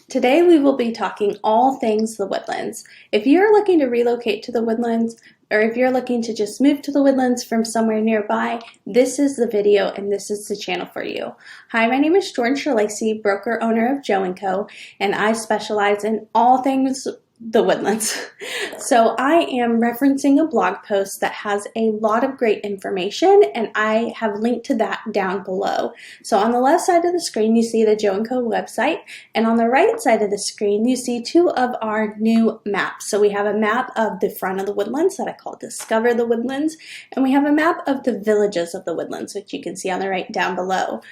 Today we will be talking all things the Woodlands. If you're looking to relocate to the Woodlands, or if you're looking to just move to the Woodlands from somewhere nearby, this is the video and this is the channel for you. Hi, my name is Jordan Shirlacey, broker owner of Joe & Co, and I specialize in all things the Woodlands. So I am referencing a blog post that has a lot of great information, and I have linked to that down below. So on the left side of the screen you see the Joe & Co website, and on the right side of the screen you see two of our new maps. So we have a map of the front of the Woodlands that I call Discover the Woodlands, and we have a map of the villages of the Woodlands, which you can see on the right down below.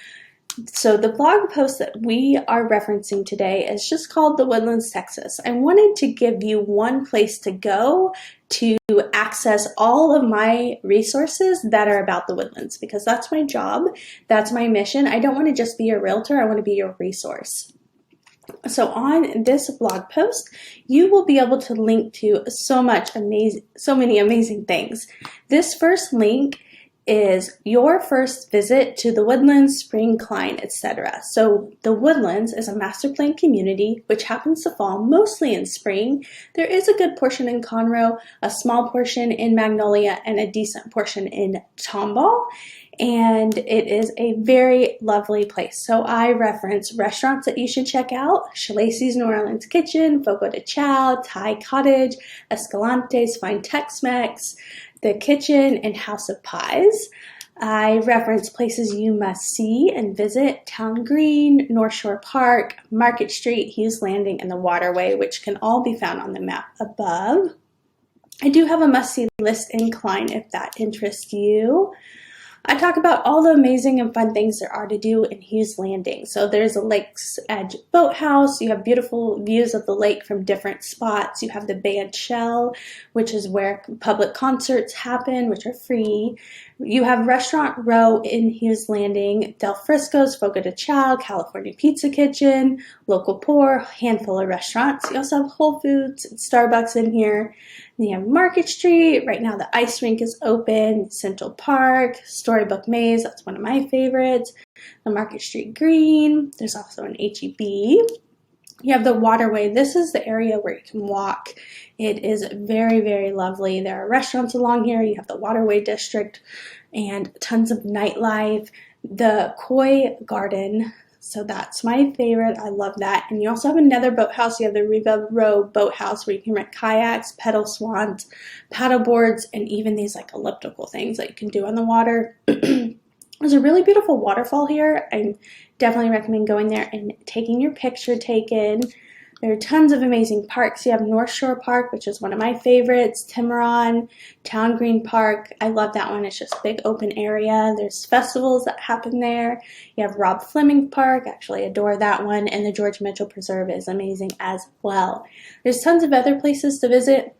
So the blog post that we are referencing today is just called The Woodlands, Texas. I wanted to give you one place to go to access all of my resources that are about the Woodlands, because that's my job, that's my mission. I don't want to just be a realtor, I want to be your resource. So on this blog post, you will be able to link to so many amazing things. This first link is your first visit to the Woodlands, Spring, Klein, etc. So the Woodlands is a master plan community which happens to fall mostly in spring. There is a good portion in Conroe, a small portion in Magnolia, and a decent portion in Tomball. And it is a very lovely place. So I reference restaurants that you should check out: Shirlacey's New Orleans Kitchen, Fogo de Chao, Thai Cottage, Escalante's Fine Tex-Mex, The Kitchen, and House of Pies. I reference places you must see and visit: Town Green, North Shore Park, Market Street, Hughes Landing, and the Waterway, which can all be found on the map above. I do have a must-see list in Klein if that interests you. I talk about all the amazing and fun things there are to do in Hughes Landing. So there's a lake's edge boathouse. You have beautiful views of the lake from different spots. You have the Band Shell, which is where public concerts happen, which are free. You have Restaurant Row in Hughes Landing, Del Frisco's, Fogo de Chao, California Pizza Kitchen, Local Pour, handful of restaurants. You also have Whole Foods and Starbucks in here. And you have Market Street. Right now the ice rink is open. Central Park, Storybook Maze, that's one of my favorites. The Market Street Green. There's also an HEB. You have the Waterway. This is the area where you can walk. It is very, very lovely. There are restaurants along here. You have the Waterway District and tons of nightlife. The Koi Garden, so that's my favorite. I love that. And you also have another boathouse. You have the Riva Row Boathouse where you can rent kayaks, pedal swans, paddle boards, and even these like elliptical things that you can do on the water. There's a really beautiful waterfall here. I definitely recommend going there and taking your picture taken. There are tons of amazing parks. You have North Shore Park, which is one of my favorites, Tiburon, Town Green Park. I love that one. It's just a big open area. There's festivals that happen there. You have Rob Fleming Park. Actually adore that one. And the George Mitchell Preserve is amazing as well. There's tons of other places to visit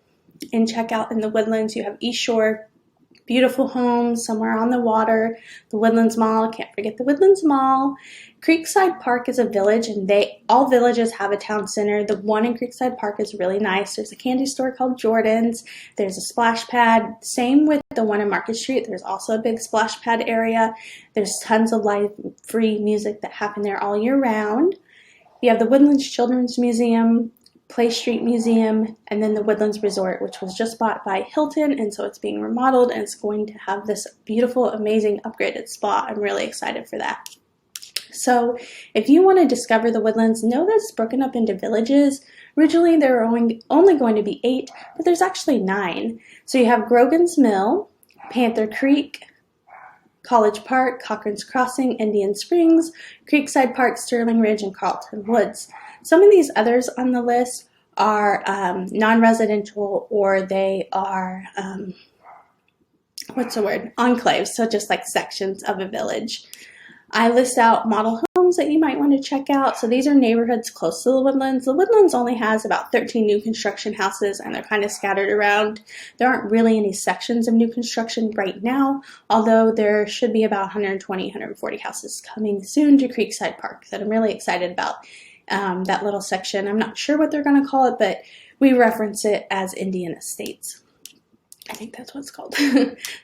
and check out in the Woodlands. You have East Shore, beautiful homes somewhere on the water. The Woodlands Mall, can't forget the Woodlands Mall. Creekside Park is a village, and all villages have a town center. The one in Creekside Park is really nice. There's a candy store called Jordan's. There's a splash pad. Same with the one in Market Street. There's also a big splash pad area. There's tons of live free music that happen there all year round. You have the Woodlands Children's Museum, Play Street Museum, and then the Woodlands Resort, which was just bought by Hilton, and so it's being remodeled and it's going to have this beautiful, amazing upgraded spa. I'm really excited for that. So if you want to discover the Woodlands, know that it's broken up into villages. Originally there were only going to be 8, but there's actually 9. So you have Grogan's Mill, Panther Creek, College Park, Cochran's Crossing, Indian Springs, Creekside Park, Sterling Ridge, and Carlton Woods. Some of these others on the list are non-residential, or they are, enclaves, so just like sections of a village. I list out model homes that you might want to check out. So these are neighborhoods close to the Woodlands. The Woodlands only has about 13 new construction houses, and they're kind of scattered around. There aren't really any sections of new construction right now, although there should be about 120, 140 houses coming soon to Creekside Park that I'm really excited about. That little section, I'm not sure what they're going to call it, but we reference it as Indian Estates. I think that's what it's called.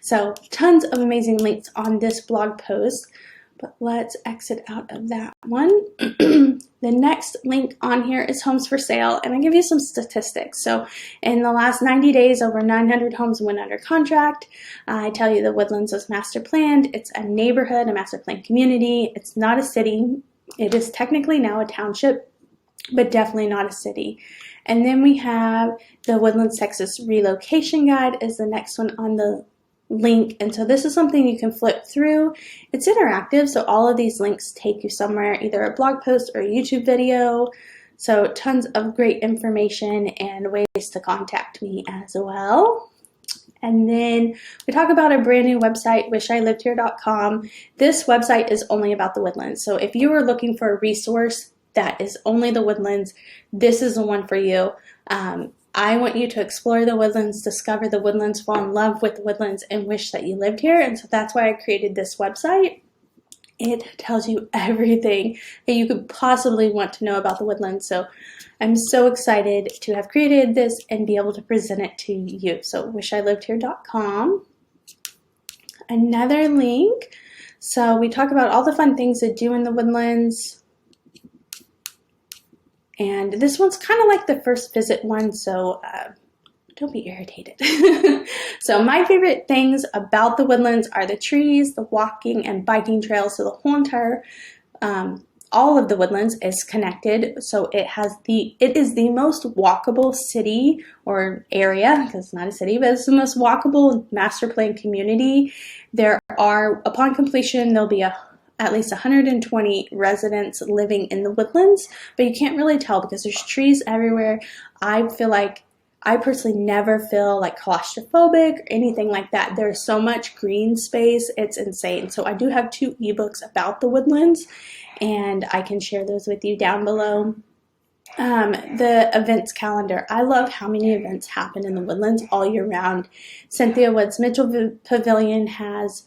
So tons of amazing links on this blog post. But let's exit out of that one. The next link on here is homes for sale, and I give you some statistics. So in the last 90 days, over 900 homes went under contract. I tell you the Woodlands was master planned. It's a neighborhood, a master planned community. It's not a city. It is technically now a township, but definitely not a city. And then we have the Woodlands, Texas Relocation Guide is the next one on the link, and so this is something you can flip through. It's interactive, so all of these links take you somewhere, either a blog post or a YouTube video. So tons of great information and ways to contact me as well. And then we talk about a brand new website, wishilivedhere.com. This website is only about the Woodlands. So if you are looking for a resource that is only the Woodlands, this is the one for you. I want you to explore the Woodlands, discover the Woodlands, fall in love with the Woodlands, and wish that you lived here. And so that's why I created this website. It tells you everything that you could possibly want to know about the Woodlands. So I'm so excited to have created this and be able to present it to you. So wishilivedhere.com. Another link. So we talk about all the fun things to do in the Woodlands. And this one's kind of like the first visit one, so don't be irritated. So my favorite things about the Woodlands are the trees, the walking and biking trails. So the whole entire, all of the Woodlands is connected. So it is the most walkable city or area, because it's not a city, but it's the most walkable master plan community. Upon completion, there'll be at least 120 residents living in the Woodlands, but you can't really tell because there's trees everywhere. I personally never feel like claustrophobic or anything like that. There's so much green space, it's insane. So I do have 2 ebooks about the Woodlands, and I can share those with you down below. The events calendar. I love how many events happen in the Woodlands all year round. Cynthia Woods Mitchell Pavilion has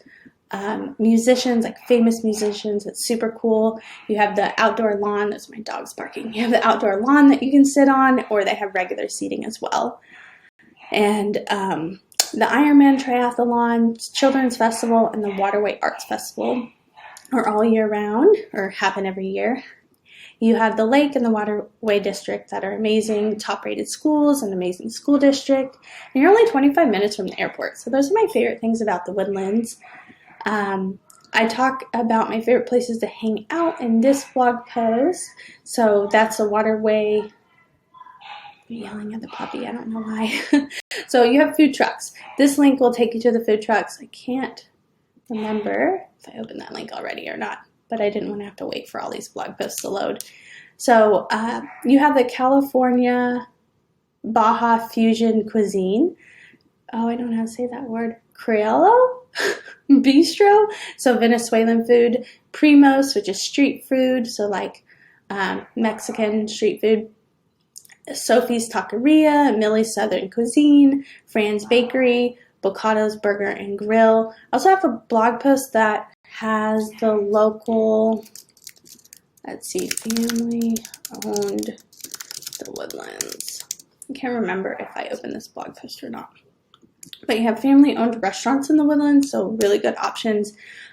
musicians, like famous musicians. It's super cool. You have the outdoor lawn. That's my dog's barking. You have the outdoor lawn that you can sit on, or they have regular seating as well. And the Ironman Triathlon, Children's Festival, and the Waterway Arts Festival are all year round, or happen every year. You have the lake and the Waterway District that are amazing, top-rated schools, an amazing school district. And you're only 25 minutes from the airport. So those are my favorite things about the Woodlands. I talk about my favorite places to hang out in this blog post. So that's a Waterway. I'm yelling at the puppy, I don't know why. So you have food trucks. This link will take you to the food trucks. I can't remember if I opened that link already or not, but I didn't want to have to wait for all these blog posts to load. So you have the California Baja Fusion Cuisine. Oh, I don't know how to say that word. Criollo Bistro. So Venezuelan food. Primos, which is street food. So like Mexican street food. Sophie's Taqueria, Millie's Southern Cuisine, Fran's Bakery, Bocado's Burger and Grill. I also have a blog post that has the local, let's see, family owned the Woodlands. I can't remember if I opened this blog post or not. But you have family-owned restaurants in the Woodlands, so really good options.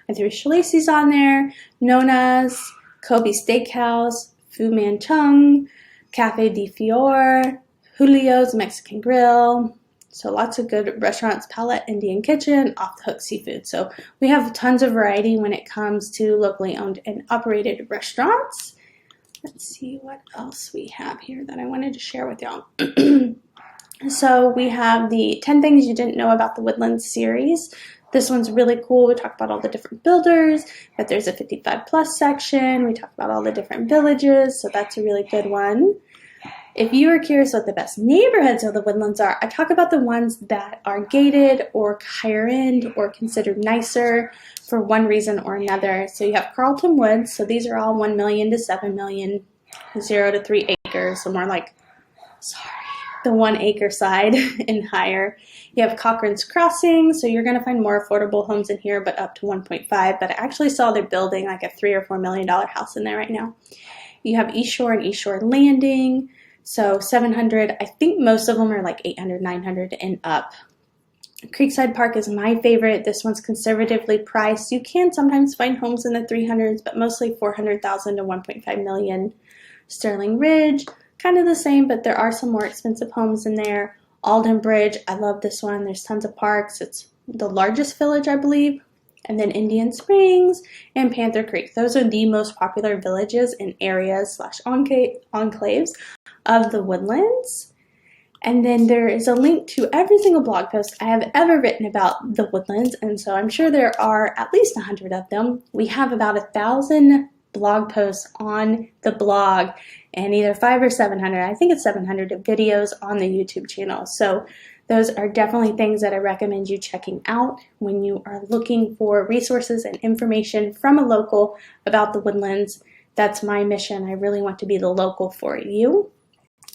I threw Shalacy's on there, Nona's, Kobe Steakhouse, Fu Manchung, Cafe de Fior, Julio's Mexican Grill. So lots of good restaurants, Palette Indian Kitchen, Off the Hook Seafood. So we have tons of variety when it comes to locally owned and operated restaurants. Let's see what else we have here that I wanted to share with y'all. So we have the 10 Things You Didn't Know About the Woodlands series. This one's really cool. We talk about all the different builders, but there's a 55 plus section. We talk about all the different villages, so that's a really good one. If you are curious what the best neighborhoods of the Woodlands are, I talk about the ones that are gated or higher end or considered nicer for one reason or another. So you have Carlton Woods. So these are all 1 million to 7 million, 0 to 3 acres. So more like, the 1 acre side and higher. You have Cochran's Crossing, so you're going to find more affordable homes in here, but up to 1.5. But I actually saw they're building like a $3 or $4 million house in there right now. You have East Shore and East Shore Landing, so 700. I think most of them are like 800, 900 and up. Creekside Park is my favorite. This one's conservatively priced. You can sometimes find homes in the 300s, but mostly 400,000 to 1.5 million. Sterling Ridge, kind of the same, but there are some more expensive homes in there. Alden Bridge, I love this one. There's tons of parks. It's the largest village, I believe. And then Indian Springs and Panther Creek. Those are the most popular villages and areas / enclaves of the Woodlands. And then there is a link to every single blog post I have ever written about the Woodlands. And so I'm sure there are at least 100 of them. We have about 1,000 blog posts on the blog and either 500 or 700, I think it's 700 videos on the YouTube channel. So those are definitely things that I recommend you checking out when you are looking for resources and information from a local about the Woodlands. That's my mission. I really want to be the local for you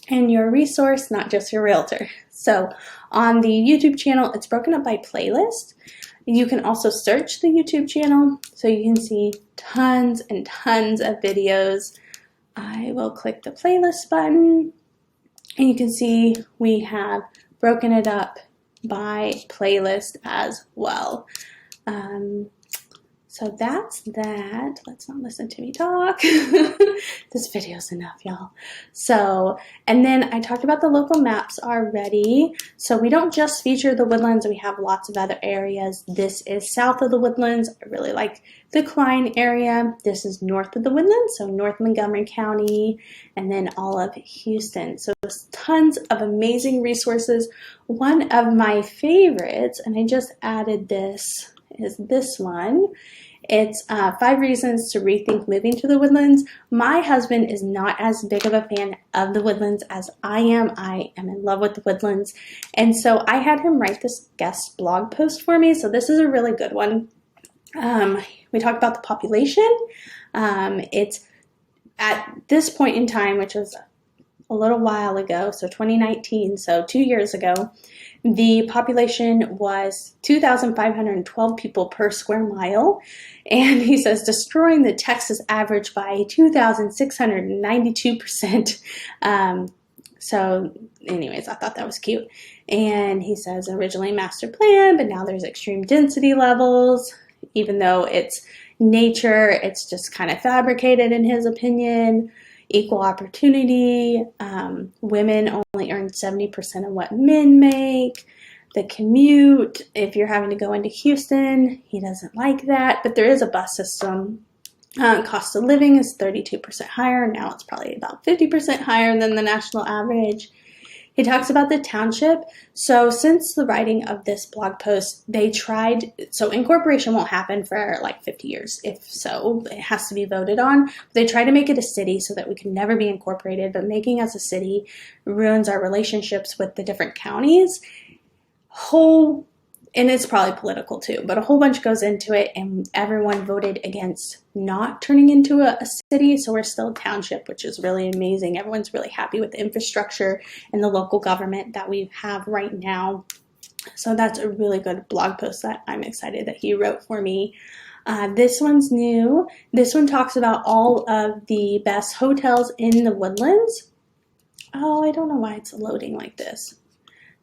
and your resource, not just your realtor. So on the YouTube channel, it's broken up by playlist. You can also search the YouTube channel so you can see tons and tons of videos. I will click the playlist button and you can see we have broken it up by playlist as well. So that's that. Let's not listen to me talk. This video's enough, y'all. So, and then I talked about the local maps already. So we don't just feature the Woodlands, we have lots of other areas. This is south of the Woodlands. I really like the Klein area. This is north of the Woodlands, so North Montgomery County, and then all of Houston. So there's tons of amazing resources. One of my favorites, and I just added this, is this one. It's 5 reasons to rethink moving to the Woodlands. My husband is not as big of a fan of the Woodlands as I am. I am in love with the Woodlands. And so I had him write this guest blog post for me. So this is a really good one. We talk about the population. It's at this point in time, which was a little while ago, so 2019, so 2 years ago, the population was 2,512 people per square mile. And he says, destroying the Texas average by 2,692%. So anyways, I thought that was cute. And he says, originally master plan, but now there's extreme density levels. Even though it's nature, it's just kind of fabricated in his opinion. Equal opportunity, women only earn 70% of what men make. The commute, if you're having to go into Houston, he doesn't like that, but there is a bus system. Cost of living is 32% higher. Now it's probably about 50% higher than the national average. He talks about the township. So since the writing of this blog post, they tried, so incorporation won't happen for like 50 years. If so, it has to be voted on. They try to make it a city so that we can never be incorporated, but making us a city ruins our relationships with the different counties. And it's probably political too, but a whole bunch goes into it, and everyone voted against not turning into a city, so we're still a township, which is really amazing. Everyone's really happy with the infrastructure and the local government that we have right now. So that's a really good blog post that I'm excited that he wrote for me. This one's new. This one talks about all of the best hotels in the Woodlands. Oh, I don't know why it's loading like this.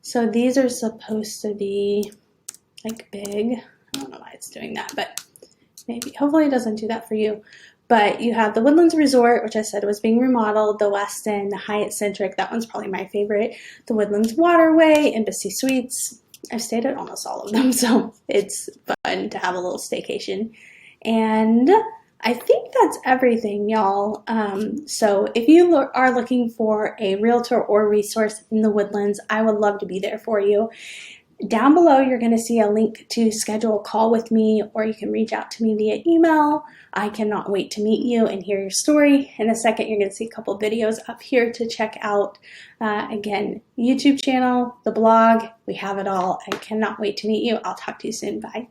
So these are supposed to be like big. I don't know why it's doing that, but maybe, hopefully it doesn't do that for you. But you have the Woodlands Resort, which I said was being remodeled, the Westin, the Hyatt Centric, that one's probably my favorite, the Woodlands Waterway, Embassy Suites. I've stayed at almost all of them, so it's fun to have a little staycation. And I think that's everything, y'all. So if you are looking for a realtor or resource in the Woodlands, I would love to be there for you. Down below, you're going to see a link to schedule a call with me, or you can reach out to me via email. I cannot wait to meet you and hear your story. In a second, you're going to see a couple videos up here to check out. Again, YouTube channel, the blog, we have it all. I cannot wait to meet you. I'll talk to you soon. Bye.